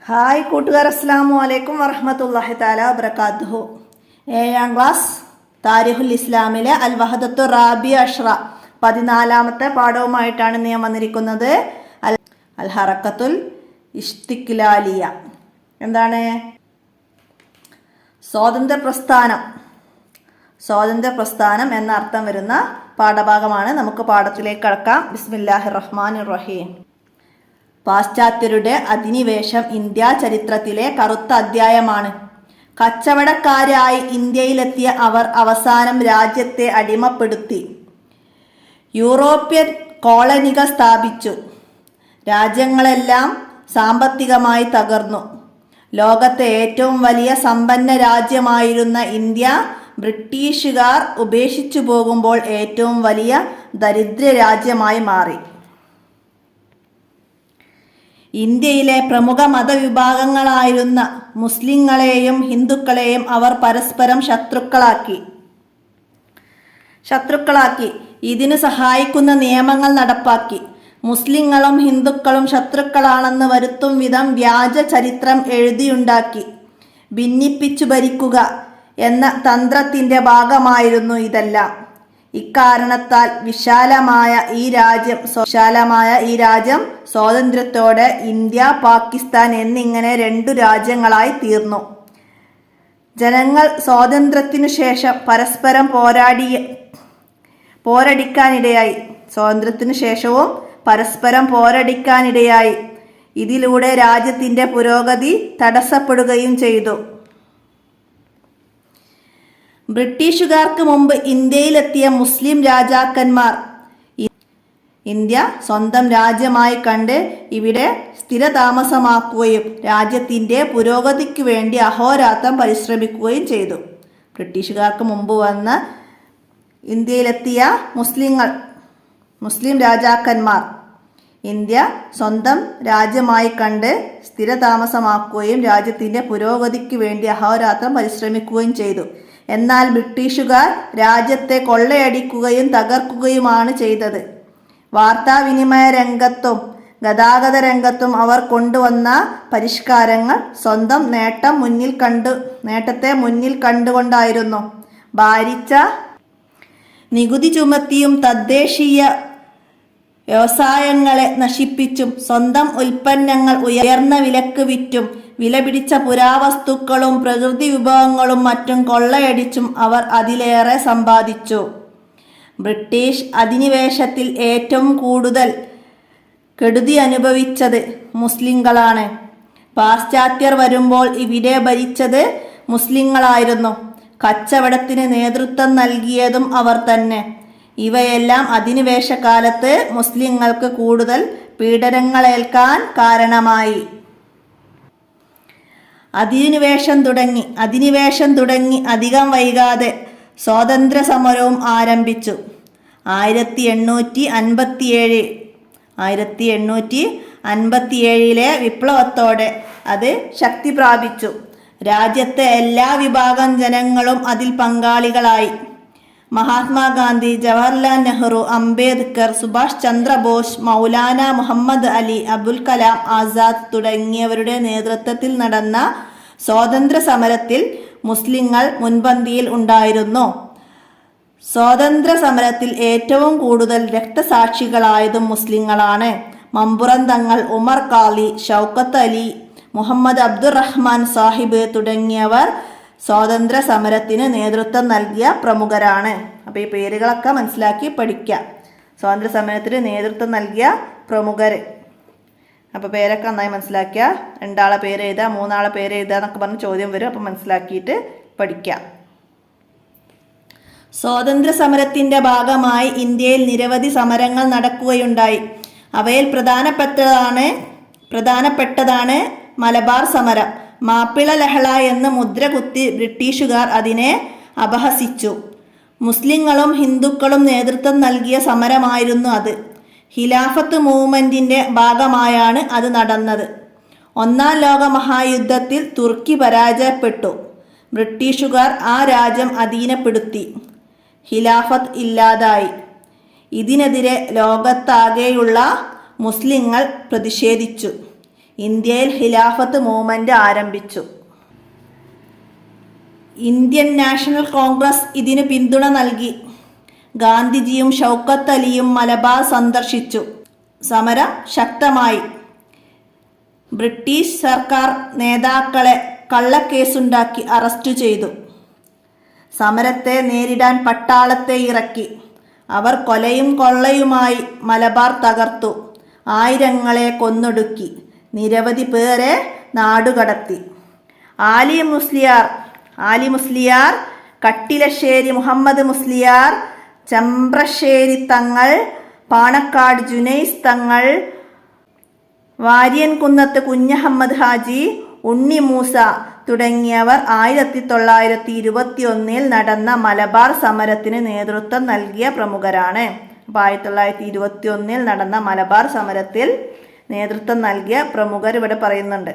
Hi കൂട്ടുകാർ, അസ്സലാമു അലൈക്കും വറഹ്മത്തുള്ളാഹി തആല വബറകാതുഹു. 7ാം ക്ലാസ് താരിഖുൽ ഇസ്ലാമിലെ അൽ വഹദത്തു റാബിയ അഷ്റ 14ാമത്തെ പാഠവുമായിട്ടാണ് ഞാൻ വന്നിരിക്കുന്നത്. അൽ ഹറക്കത്തുൽ ഇസ്തിക്ലാലിയ എന്താണ്? സ്വാതന്ത്ര്യ പ്രസ്ഥാനം എന്ന അർത്ഥം വരുന്ന പാഠഭാഗമാണ്. നമുക്ക് പാഠത്തിലേക്ക് കടക്കാം. ബിസ്മില്ലാഹിർ റഹ്മാനിർ റഹീം. പാശ്ചാത്യരുടെ അധിനിവേശം ഇന്ത്യാ ചരിത്രത്തിലെ കറുത്ത അധ്യായമാണ്. കച്ചവടക്കാരായി ഇന്ത്യയിലെത്തിയ അവർ അവസാനം രാജ്യത്തെ അടിമപ്പെടുത്തി. യൂറോപ്യൻ കോളനികൾ സ്ഥാപിച്ചു. രാജ്യങ്ങളെല്ലാം സാമ്പത്തികമായി തകർന്നു. ലോകത്തെ ഏറ്റവും വലിയ സമ്പന്ന രാജ്യമായിരുന്ന ഇന്ത്യ ബ്രിട്ടീഷുകാർ ഉപേക്ഷിച്ചു പോകുമ്പോൾ ഏറ്റവും വലിയ ദരിദ്ര രാജ്യമായി മാറി. ഇന്ത്യയിലെ പ്രമുഖ മതവിഭാഗങ്ങളായിരുന്ന മുസ്ലിങ്ങളെയും ഹിന്ദുക്കളെയും അവർ പരസ്പരം ശത്രുക്കളാക്കി. ഇതിനു സഹായിക്കുന്ന നിയമങ്ങൾ നടപ്പാക്കി. മുസ്ലിങ്ങളും ഹിന്ദുക്കളും ശത്രുക്കളാണെന്ന് വരുത്തും വിധം വ്യാജ ചരിത്രം എഴുതിയുണ്ടാക്കി. ഭിന്നിപ്പിച്ചു ഭരിക്കുക എന്ന തന്ത്രത്തിന്റെ ഭാഗമായിരുന്നു ഇതെല്ലാം. ഇക്കാരണത്താൽ വിശാലമായ ഈ രാജ്യം സ്വാതന്ത്ര്യത്തോടെ ഇന്ത്യ, പാകിസ്ഥാൻ എന്നിങ്ങനെ 2 രാജ്യങ്ങളായി തീർന്നു. ജനങ്ങൾ സ്വാതന്ത്ര്യത്തിനു ശേഷം പരസ്പരം പോരടിക്കാനിടയായി. ഇതിലൂടെ രാജ്യത്തിന്റെ പുരോഗതി തടസ്സപ്പെടുകയും ചെയ്തു. ബ്രിട്ടീഷുകാർക്ക് മുമ്പ് ഇന്ത്യയിലെത്തിയ മുസ്ലിം രാജാക്കന്മാർ ഇന്ത്യ സ്വന്തം രാജ്യമായി കണ്ട് ഇവിടെ സ്ഥിരതാമസമാക്കുകയും രാജ്യത്തിന്റെ പുരോഗതിക്ക് വേണ്ടി അഹോരാത്രം പരിശ്രമിക്കുകയും ചെയ്തു. ബ്രിട്ടീഷുകാർക്ക് മുമ്പ് വന്ന് ഇന്ത്യയിലെത്തിയ മുസ്ലിം രാജാക്കന്മാർ ഇന്ത്യ സ്വന്തം രാജ്യമായി കണ്ട് സ്ഥിരതാമസമാക്കുകയും രാജ്യത്തിന്റെ പുരോഗതിക്ക് വേണ്ടി അഹോരാത്രം പരിശ്രമിക്കുകയും ചെയ്തു. എന്നാൽ ബ്രിട്ടീഷുകാർ രാജ്യത്തെ കൊള്ളയടിക്കുകയും തകർക്കുകയുമാണ് ചെയ്തത്. വാർത്താവിനിമയ രംഗത്തും ഗതാഗത രംഗത്തും അവർ കൊണ്ടുവന്ന പരിഷ്കാരങ്ങൾ സ്വന്തം നേട്ടത്തെ മുന്നിൽ കണ്ടുകൊണ്ടായിരുന്നു. ഭാരിച്ച നികുതി ചുമത്തിയും തദ്ദേശീയ വ്യവസായങ്ങളെ നശിപ്പിച്ചും സ്വന്തം ഉൽപ്പന്നങ്ങൾ ഉയർന്ന വിലക്ക് വിറ്റും വിലപിടിച്ച പുരാവസ്തുക്കളും പ്രകൃതി വിഭവങ്ങളും മറ്റും കൊള്ളയടിച്ചും അവർ അതിലേറെ സമ്പാദിച്ചു. ബ്രിട്ടീഷ് അധിനിവേശത്തിൽ ഏറ്റവും കൂടുതൽ കെടുതി അനുഭവിച്ചത് മുസ്ലിങ്ങളാണ്. പാശ്ചാത്യർ വരുമ്പോൾ ഇവിടെ ഭരിച്ചത് മുസ്ലിങ്ങളായിരുന്നു. കച്ചവടത്തിന് നേതൃത്വം നൽകിയതും അവർ തന്നെ. ഇവയെല്ലാം അധിനിവേശകാലത്ത് മുസ്ലിങ്ങൾക്ക് കൂടുതൽ പീഡനങ്ങളേൽക്കാൻ കാരണമായി. അധിനിവേശം തുടങ്ങി അധികം വൈകാതെ സ്വാതന്ത്ര്യ സമരവും ആരംഭിച്ചു. 1857 വിപ്ലവത്തോടെ അത് ശക്തി പ്രാപിച്ചു. രാജ്യത്തെ എല്ലാ വിഭാഗം ജനങ്ങളും അതിൽ പങ്കാളികളായി. മഹാത്മാഗാന്ധി, ജവഹർലാൽ നെഹ്റു, അംബേദ്കർ, സുഭാഷ് ചന്ദ്രബോസ്, മൗലാന മുഹമ്മദ് അലി, അബുൽ കലാം ആസാദ് തുടങ്ങിയവരുടെ നേതൃത്വത്തിൽ നടന്ന സ്വാതന്ത്ര്യ സമരത്തിൽ മുസ്ലിങ്ങൾ മുൻപന്തിയിൽ ഉണ്ടായിരുന്നു. സ്വാതന്ത്ര്യ സമരത്തിൽ ഏറ്റവും കൂടുതൽ രക്തസാക്ഷികളായതും മുസ്ലിങ്ങളാണ്. മമ്പുറം തങ്ങൾ, ഉമർ ഖാലി, ഷൗക്കത്ത് അലി, മുഹമ്മദ് അബ്ദുറഹ്മാൻ സാഹിബ് തുടങ്ങിയവർ സ്വാതന്ത്ര്യ സമരത്തിന് നേതൃത്വം നൽകിയ പ്രമുഖരാണ്. അപ്പോൾ ഈ പേരുകളൊക്കെ മനസ്സിലാക്കി പഠിക്കുക. സ്വാതന്ത്ര്യ സമരത്തിന് നേതൃത്വം നൽകിയ പ്രമുഖർ. അപ്പോൾ പേരൊക്കെ നന്നായി മനസ്സിലാക്കുക. 2 ആളെ പേര് എഴുതുക, 3 ആളെ പേര് എഴുതുക എന്നൊക്കെ പറഞ്ഞ് ചോദ്യം വരും. അപ്പോൾ മനസ്സിലാക്കിയിട്ട് പഠിക്കുക. സ്വാതന്ത്ര്യ സമരത്തിന്റെ ഭാഗമായി ഇന്ത്യയിൽ നിരവധി സമരങ്ങൾ നടക്കുകയുണ്ടായി. അവയിൽ പ്രധാനപ്പെട്ടതാണ് മലബാർ സമരം. മാപ്പിള ലഹള എന്ന് മുദ്ര കുത്തി ബ്രിട്ടീഷുകാർ അതിനെ അപഹസിച്ചു. മുസ്ലിങ്ങളും ഹിന്ദുക്കളും നേതൃത്വം നൽകിയ സമരമായിരുന്നു അത്. ഖിലാഫത്ത് മൂവ്മെന്റിന്റെ ഭാഗമായാണ് അത് നടന്നത്. 1-ാം ലോക മഹായുദ്ധത്തിൽ തുർക്കി പരാജയപ്പെട്ടു. ബ്രിട്ടീഷുകാർ ആ രാജ്യം അധീനപ്പെടുത്തി. ഖിലാഫത്ത് ഇല്ലാതായി. ഇതിനെതിരെ ലോകത്താകെയുള്ള മുസ്ലിങ്ങൾ പ്രതിഷേധിച്ചു. ഇന്ത്യയിൽ ഖിലാഫത്ത് മൂവ്മെന്റ് ആരംഭിച്ചു. ഇന്ത്യൻ നാഷണൽ കോൺഗ്രസ് ഇതിന് പിന്തുണ നൽകി. ഗാന്ധിജിയും ഷൗക്കത്ത് അലിയും മലബാർ സന്ദർശിച്ചു. സമരം ശക്തമായി. ബ്രിട്ടീഷ് സർക്കാർ നേതാക്കളെ കള്ളക്കേസുണ്ടാക്കി അറസ്റ്റ് ചെയ്തു. സമരത്തെ നേരിടാൻ പട്ടാളത്തെ ഇറക്കി. അവർ കൊലയും കൊള്ളയുമായി മലബാർ തകർത്തു. ആയിരങ്ങളെ കൊന്നൊടുക്കി. നിരവധി പേരെ നാടുകടത്തി. ആലി മുസ്ലിയാർ, കട്ടിലശ്ശേരി മുഹമ്മദ് മുസ്ലിയാർ, ചെമ്പ്രശ്ശേരി തങ്ങൾ, പാണക്കാട് ജുനൈസ് തങ്ങൾ, വാര്യൻകുന്നത്ത് കുഞ്ഞഹമ്മദ് ഹാജി, ഉണ്ണി മൂസ തുടങ്ങിയവർ 1921 നടന്ന മലബാർ സമരത്തിന് നേതൃത്വം നൽകിയ പ്രമുഖരാണ്. അപ്പോൾ 1921 നടന്ന മലബാർ സമരത്തിൽ നേതൃത്വം നൽകിയ പ്രമുഖർ ഇവിടെ പറയുന്നുണ്ട്.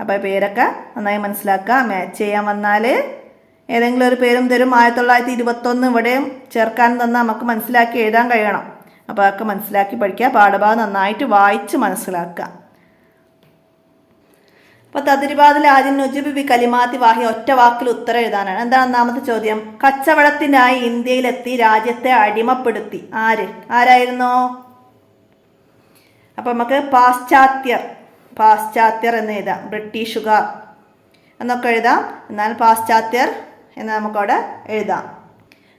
അപ്പോൾ പേരൊക്കെ നന്നായി മനസ്സിലാക്കുക. മാച്ച് ചെയ്യാൻ വന്നാൽ ഏതെങ്കിലും ഒരു പേരും തരും. 1921 ഇവിടെയും ചേർക്കാൻ തന്നാൽ നമുക്ക് മനസ്സിലാക്കി എഴുതാൻ കഴിയണം. അപ്പോൾ അതൊക്കെ മനസ്സിലാക്കി പഠിക്കുക. പാഠഭാഗം നന്നായിട്ട് വായിച്ച് മനസ്സിലാക്കുക. അപ്പോൾ തദ്രിബാദിൽ ആദ്യം നുജുബ് ബി കലിമാത്തി വാഹി ഒറ്റ വാക്കിൽ ഉത്തരം എഴുതാനാണ്. എന്താണ് ഒന്നാമത്തെ ചോദ്യം? കച്ചവടത്തിനായി ഇന്ത്യയിലെത്തി രാജ്യത്തെ അടിമപ്പെടുത്തി. ആരായിരുന്നു? അപ്പോൾ നമുക്ക് പാശ്ചാത്യർ എന്ന് എഴുതാം. ബ്രിട്ടീഷുകാർ എന്നൊക്കെ എഴുതാം. എന്നാൽ പാശ്ചാത്യർ എന്ന് നമുക്കവിടെ എഴുതാം.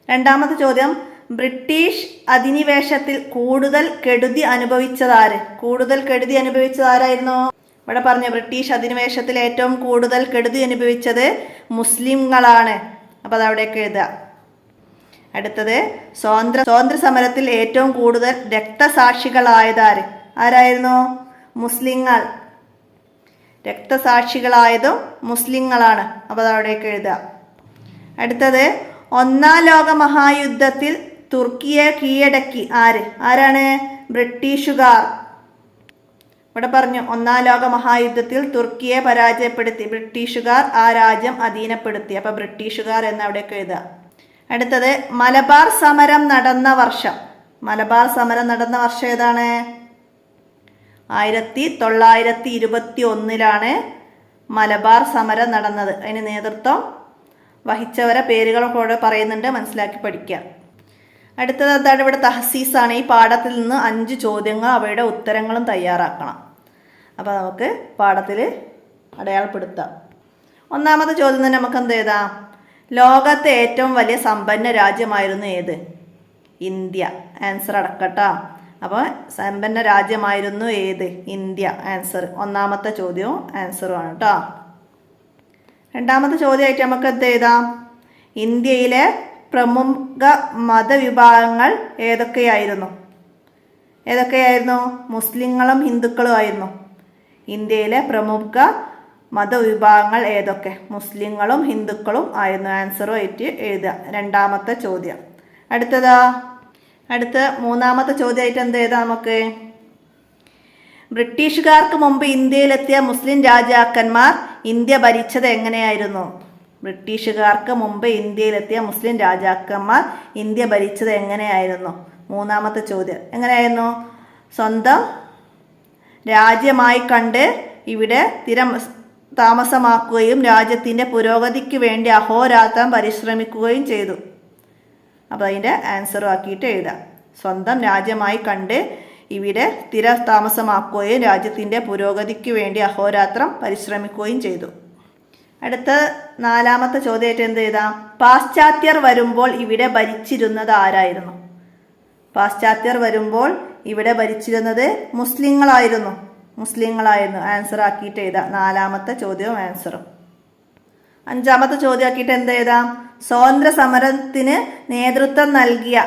രണ്ടാമത്തെ ചോദ്യം, ബ്രിട്ടീഷ് അധിനിവേശത്തിൽ കൂടുതൽ കെടുതി അനുഭവിച്ചതാരായിരുന്നു? ഇവിടെ പറഞ്ഞ ബ്രിട്ടീഷ് അധിനിവേശത്തിൽ ഏറ്റവും കൂടുതൽ കെടുതി അനുഭവിച്ചത് മുസ്ലിങ്ങളാണ്. അപ്പോൾ അതവിടെയൊക്കെ എഴുതുക. അടുത്തത്, സ്വാതന്ത്ര്യ സമരത്തിൽ ഏറ്റവും കൂടുതൽ രക്തസാക്ഷികളായതാര്? ആരായിരുന്നു? മുസ്ലിങ്ങൾ. രക്തസാക്ഷികളായതും മുസ്ലിങ്ങളാണ്. അപ്പോൾ അതവിടെയൊക്കെ എഴുതുക. അടുത്തത്, ഒന്നാം ലോക മഹായുദ്ധത്തിൽ തുർക്കിയെ കീഴടക്കി ആരാണ്? ബ്രിട്ടീഷുകാർ. ഇവിടെ പറഞ്ഞു ഒന്നാം ലോക മഹായുദ്ധത്തിൽ തുർക്കിയെ പരാജയപ്പെടുത്തി ബ്രിട്ടീഷുകാർ ആ രാജ്യം അധീനപ്പെടുത്തി. അപ്പോൾ ബ്രിട്ടീഷുകാർ എന്ന് അവിടെയൊക്കെ എഴുതുക. അടുത്തത്, മലബാർ സമരം നടന്ന വർഷം ഏതാണ്? 1921 മലബാർ സമരം നടന്നത്. അതിന് നേതൃത്വം വഹിച്ചവരെ പേരുകളൊക്കെ ഇവിടെ പറയുന്നുണ്ട്, മനസ്സിലാക്കി പഠിക്കുക. അടുത്തത് എന്താണ്? ഇവിടെ തഹസീസാണ്. ഈ പാഠത്തിൽ നിന്ന് 5 ചോദ്യങ്ങൾ അവയുടെ ഉത്തരങ്ങളും തയ്യാറാക്കണം. അപ്പോൾ നമുക്ക് പാഠത്തിൽ അടയാളപ്പെടുത്താം. ഒന്നാമത്തെ ചോദ്യം തന്നെ നമുക്ക് എന്ത് എഴുതാം? ലോകത്തെ ഏറ്റവും വലിയ സമ്പന്ന രാജ്യമായിരുന്നു ഏത്? ഇന്ത്യ. ആൻസർ അടക്കട്ടോ. അപ്പോൾ സമ്പന്ന രാജ്യമായിരുന്നു ഏത്? ഇന്ത്യ. ആൻസർ. ഒന്നാമത്തെ ചോദ്യവും ആൻസറുമാണ് കേട്ടോ. രണ്ടാമത്തെ ചോദ്യമായിട്ട് നമുക്ക് എന്ത് എഴുതാം? ഇന്ത്യയിലെ പ്രമുഖ മതവിഭാഗങ്ങൾ ഏതൊക്കെയായിരുന്നു? മുസ്ലിങ്ങളും ഹിന്ദുക്കളും ആയിരുന്നു. ഇന്ത്യയിലെ പ്രമുഖ മതവിഭാഗങ്ങൾ ഏതൊക്കെ? മുസ്ലിങ്ങളും ഹിന്ദുക്കളും ആയിരുന്നു. ആൻസറുമായിട്ട് എഴുതുക. രണ്ടാമത്തെ ചോദ്യം. അടുത്ത മൂന്നാമത്തെ ചോദ്യമായിട്ട് എന്ത് എഴുതാം നമുക്ക്? ബ്രിട്ടീഷുകാർക്ക് മുമ്പ് ഇന്ത്യയിലെത്തിയ മുസ്ലിം രാജാക്കന്മാർ ഇന്ത്യ ഭരിച്ചത് എങ്ങനെയായിരുന്നു? ബ്രിട്ടീഷുകാർക്ക് മുമ്പ് ഇന്ത്യയിലെത്തിയ മുസ്ലിം രാജാക്കന്മാർ ഇന്ത്യ ഭരിച്ചത് എങ്ങനെയായിരുന്നു? മൂന്നാമത്തെ ചോദ്യം. എങ്ങനെയായിരുന്നു? സ്വന്തം രാജ്യമായി കണ്ട് ഇവിടെ താമസമാക്കുകയും രാജ്യത്തിൻ്റെ പുരോഗതിക്ക് വേണ്ടി അഹോരാത്രം പരിശ്രമിക്കുകയും ചെയ്തു. അപ്പോൾ അതിൻ്റെ ആൻസറും ആക്കിയിട്ട് എഴുതാം. സ്വന്തം രാജ്യമായി കണ്ട് ഇവിടെ താമസമാക്കുകയും രാജ്യത്തിൻ്റെ പുരോഗതിക്ക് വേണ്ടി അഹോരാത്രം പരിശ്രമിക്കുകയും ചെയ്തു. അടുത്ത നാലാമത്തെ ചോദ്യമായിട്ട് എന്ത് എഴുതാം? പാശ്ചാത്യർ വരുമ്പോൾ ഇവിടെ ഭരിച്ചിരുന്നത് ആരായിരുന്നു? പാശ്ചാത്യർ വരുമ്പോൾ ഇവിടെ ഭരിച്ചിരുന്നത് മുസ്ലിങ്ങളായിരുന്നു. ആൻസർ ആക്കിയിട്ട് എഴുതാം. നാലാമത്തെ ചോദ്യവും ആൻസറും. അഞ്ചാമത്തെ ചോദ്യം ആക്കിയിട്ട് എന്ത് എഴുതാം? സ്വാതന്ത്ര്യ സമരത്തിന് നേതൃത്വം നൽകിയ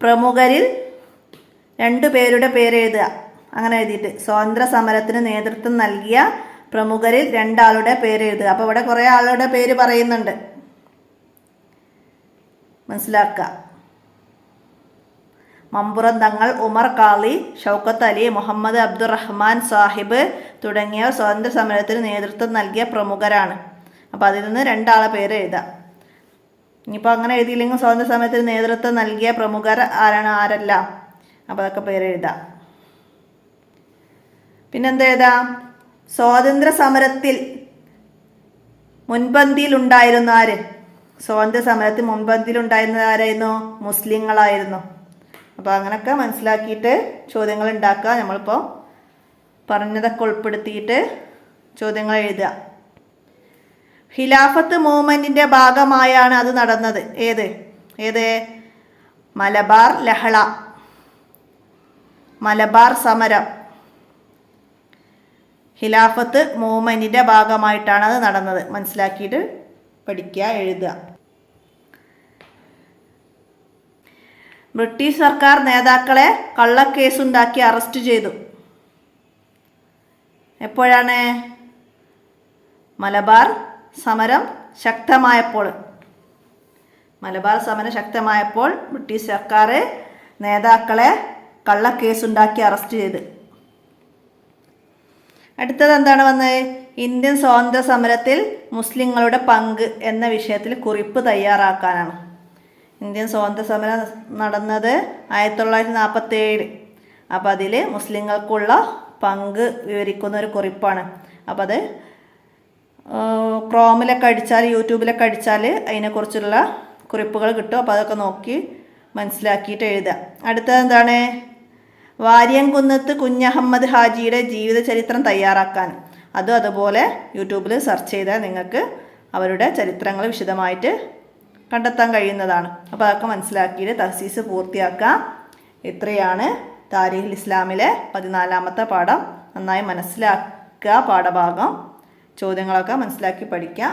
പ്രമുഖരിൽ 2 പേരുടെ പേര് എഴുതുക. അങ്ങനെ എഴുതിയിട്ട് സ്വാതന്ത്ര്യ സമരത്തിന് നേതൃത്വം നൽകിയ പ്രമുഖരിൽ 2 ആളുടെ പേര് എഴുതുക. അപ്പോൾ ഇവിടെ കുറേ ആളുടെ പേര് പറയുന്നുണ്ട്, മനസ്സിലാക്കുക. മമ്പുറം തങ്ങൾ, ഉമർ ഖാളി, ഷൗക്കത്ത് അലി, മുഹമ്മദ് അബ്ദുറഹ്മാൻ സാഹിബ് തുടങ്ങിയവർ സ്വാതന്ത്ര്യ സമരത്തിന് നേതൃത്വം നൽകിയ പ്രമുഖരാണ്. അപ്പോൾ അതിൽ നിന്ന് 2 ആളെ പേര് എഴുതാം. ഇനിയിപ്പോൾ അങ്ങനെ എഴുതിയില്ലെങ്കിൽ സ്വാതന്ത്ര്യ സമരത്തിന് നേതൃത്വം നൽകിയ പ്രമുഖർ ആരല്ല, അപ്പോൾ അതൊക്കെ പേര് എഴുതാം. പിന്നെന്ത് എഴുതാം? സ്വാതന്ത്ര്യ സമരത്തിൽ മുൻപന്തിയിലുണ്ടായിരുന്ന ആര്? സ്വാതന്ത്ര്യ സമരത്തിൽ മുൻപന്തിയിലുണ്ടായിരുന്നത് ആരായിരുന്നു? മുസ്ലിങ്ങളായിരുന്നു. അപ്പോൾ അങ്ങനെയൊക്കെ മനസ്സിലാക്കിയിട്ട് ചോദ്യങ്ങൾ ഉണ്ടാക്കുക. നമ്മളിപ്പോൾ പറഞ്ഞതൊക്കെ ഉൾപ്പെടുത്തിയിട്ട് ചോദ്യങ്ങൾ എഴുതുക. ഖിലാഫത്ത് മൂവ്മെൻറ്റിൻ്റെ ഭാഗമായാണ് അത് നടന്നത്. ഏത് മലബാർ ലഹള, മലബാർ സമരം ഖിലാഫത്ത് മൂവ്മെൻറ്റിൻ്റെ ഭാഗമായിട്ടാണ് അത് നടന്നത്. മനസ്സിലാക്കിയിട്ട് പഠിക്കുക, എഴുതുക. ബ്രിട്ടീഷ് സർക്കാർ നേതാക്കളെ കള്ളക്കേസുണ്ടാക്കി അറസ്റ്റ് ചെയ്തു. എപ്പോഴാണ്? മലബാർ സമരം ശക്തമായപ്പോൾ. മലബാർ സമരം ശക്തമായപ്പോൾ ബ്രിട്ടീഷ് സർക്കാർ നേതാക്കളെ കള്ളക്കേസുണ്ടാക്കി അറസ്റ്റ് ചെയ്ത്. അടുത്തത് എന്താണ് വന്നത്? ഇന്ത്യൻ സ്വാതന്ത്ര്യ സമരത്തിൽ മുസ്ലിങ്ങളുടെ പങ്ക് എന്ന വിഷയത്തിൽ കുറിപ്പ് തയ്യാറാക്കാനാണ്. ഇന്ത്യൻ സ്വാതന്ത്ര്യ സമരം നടന്നത് 1947. അപ്പോൾ അതിൽ മുസ്ലിങ്ങൾക്കുള്ള പങ്ക് വിവരിക്കുന്ന ഒരു കുറിപ്പാണ്. അപ്പോൾ അത് ക്രോമിലൊക്കെ അടിച്ചാൽ, യൂട്യൂബിലൊക്കെ അടിച്ചാൽ അതിനെക്കുറിച്ചുള്ള കുറിപ്പുകൾ കിട്ടും. അപ്പോൾ അതൊക്കെ നോക്കി മനസ്സിലാക്കിയിട്ട് എഴുതുക. അടുത്തത് എന്താണ്? വാര്യംകുന്നത്ത് കുഞ്ഞഹമ്മദ് ഹാജിയുടെ ജീവിതചരിത്രം തയ്യാറാക്കാൻ. അതുപോലെ യൂട്യൂബിൽ സെർച്ച് ചെയ്താൽ നിങ്ങൾക്ക് അവരുടെ ചരിത്രങ്ങൾ വിശദമായിട്ട് കണ്ടെത്താൻ കഴിയുന്നതാണ്. അപ്പോൾ അതൊക്കെ മനസ്സിലാക്കിയിട്ട് തഹ്സീസ് പൂർത്തിയാക്കുക. ഇത്രയാണ് താരീഖുൽ ഇസ്ലാമിലെ 14ാമത്തെ പാഠം. നന്നായി മനസ്സിലാക്കുക പാഠഭാഗം. ചോദ്യങ്ങളൊക്കെ മനസ്സിലാക്കി പഠിക്കുക.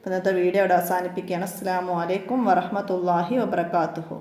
ഇന്നത്തെ വീഡിയോ ഇവിടെ അവസാനിപ്പിക്കുകയാണ്. അസ്സലാമു അലൈക്കും വറഹ്മത്തുള്ളാഹി വബറകാതുഹു.